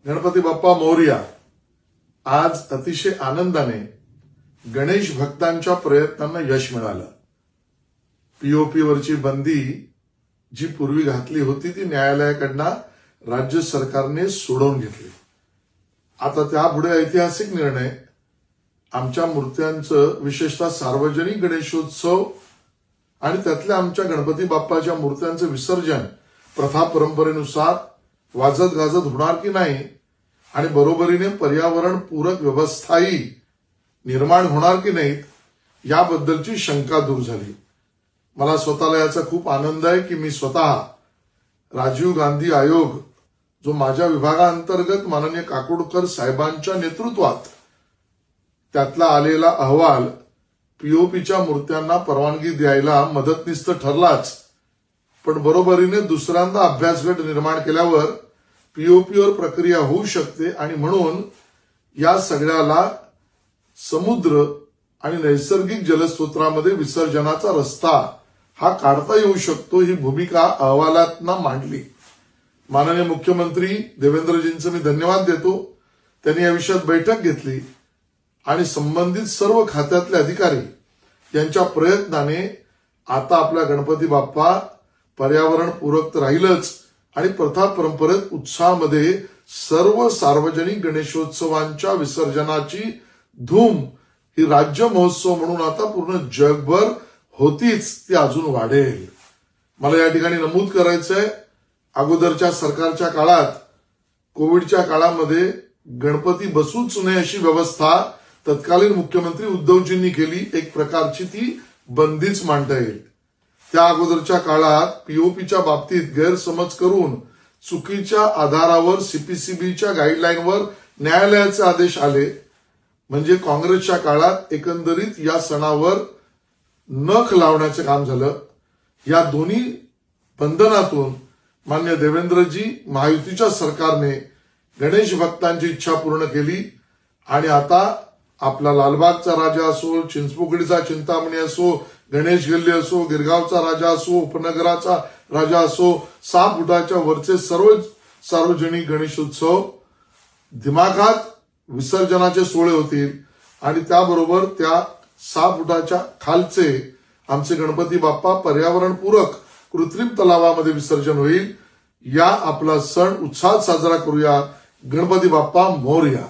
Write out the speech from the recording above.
गणपती बाप्पा मोरया. आज अतिशय आनंदाने गणेश भक्तांच्या प्रयत्नांना यश मिळालं. पीओपी वरची बंदी जी पूर्वी घातली होती ती न्यायालयाकडनं राज्य सरकारने सोडवून घेतली. आता त्यापुढे ऐतिहासिक निर्णय आमच्या मूर्त्यांचं विशेषतः सार्वजनिक गणेशोत्सव आणि त्यातल्या आमच्या गणपती बाप्पाच्या मूर्त्यांचं विसर्जन प्रथा परंपरेनुसार वाजत गाजत होणार की नाही आणि बरोबरीने पर्यावरण पूरक व्यवस्थाही निर्माण होणार की नाहीत याबद्दलची शंका दूर झाली. मला स्वतःला याचा खूप आनंद आहे की मी स्वतः राजीव गांधी आयोग जो माझ्या विभागाअंतर्गत माननीय काकोडकर साहेबांच्या नेतृत्वात त्यातला आलेला अहवाल पीओपीच्या मूर्त्यांना परवानगी द्यायला मदतनीस ठरलाच, पण बरोबरीने दुसऱ्यांदा अभ्यासगट निर्माण केल्यावर पीओपीवर प्रक्रिया होऊ शकते आणि म्हणून या सगळ्याला समुद्र आणि नैसर्गिक जलस्रोतांमध्ये विसर्जनाचा रस्ता हा काढता येऊ शकतो ही भूमिका अहवालातनं मांडली. माननीय मुख्यमंत्री देवेंद्रजींचे मी धन्यवाद देतो. त्यांनी या विषयात बैठक घेतली आणि संबंधित सर्व खात्यातले अधिकारी यांच्या प्रयत्नाने आता आपला गणपती बाप्पा पर्यावरण पूरक राहीलच आणि प्रथा परंपरेत उत्साहामध्ये सर्व सार्वजनिक गणेशोत्सवांच्या विसर्जनाची धूम ही राज्य महोत्सव म्हणून आता पूर्ण जगभर होतीच, ती अजून वाढेल. मला या ठिकाणी नमूद करायचंय, अगोदरच्या सरकारच्या काळात कोविडच्या काळामध्ये गणपती बसूच नये अशी व्यवस्था तत्कालीन मुख्यमंत्री उद्धवजींनी केली. एक प्रकारची ती बंदीच मांडता येईल. त्या अगोदरच्या काळात पीओपीच्या बाबतीत गैरसमज करून चुकीच्या आधारावर सीपीसीबीच्या गाईडलाईनवर न्यायालयाचे आदेश आले. म्हणजे काँग्रेसच्या काळात एकंदरीत या सणावर नख लावण्याचे काम झालं. या दोन्ही बंधनातून मान्य देवेंद्रजी महायुतीच्या सरकारने गणेश भक्तांची इच्छा पूर्ण केली आणि आता आपला लालबागचा राजा असो, चिंचपोकळीचा चिंतामणी असो, गणेश गल्ली असो, गिरगावचा राजा असो, उपनगराचा राजा असो, 6 फुटाच्या वरचे सर्व सार्वजनिक गणेशोत्सव दिमाखात विसर्जनाचे सोहळे होतील आणि त्याबरोबर त्या 6 फुटाच्या खालचे आमचे गणपती बाप्पा पर्यावरणपूरक कृत्रिम तलावामध्ये विसर्जन होईल. या आपला सण उत्साहात साजरा करूया. गणपती बाप्पा मोरया.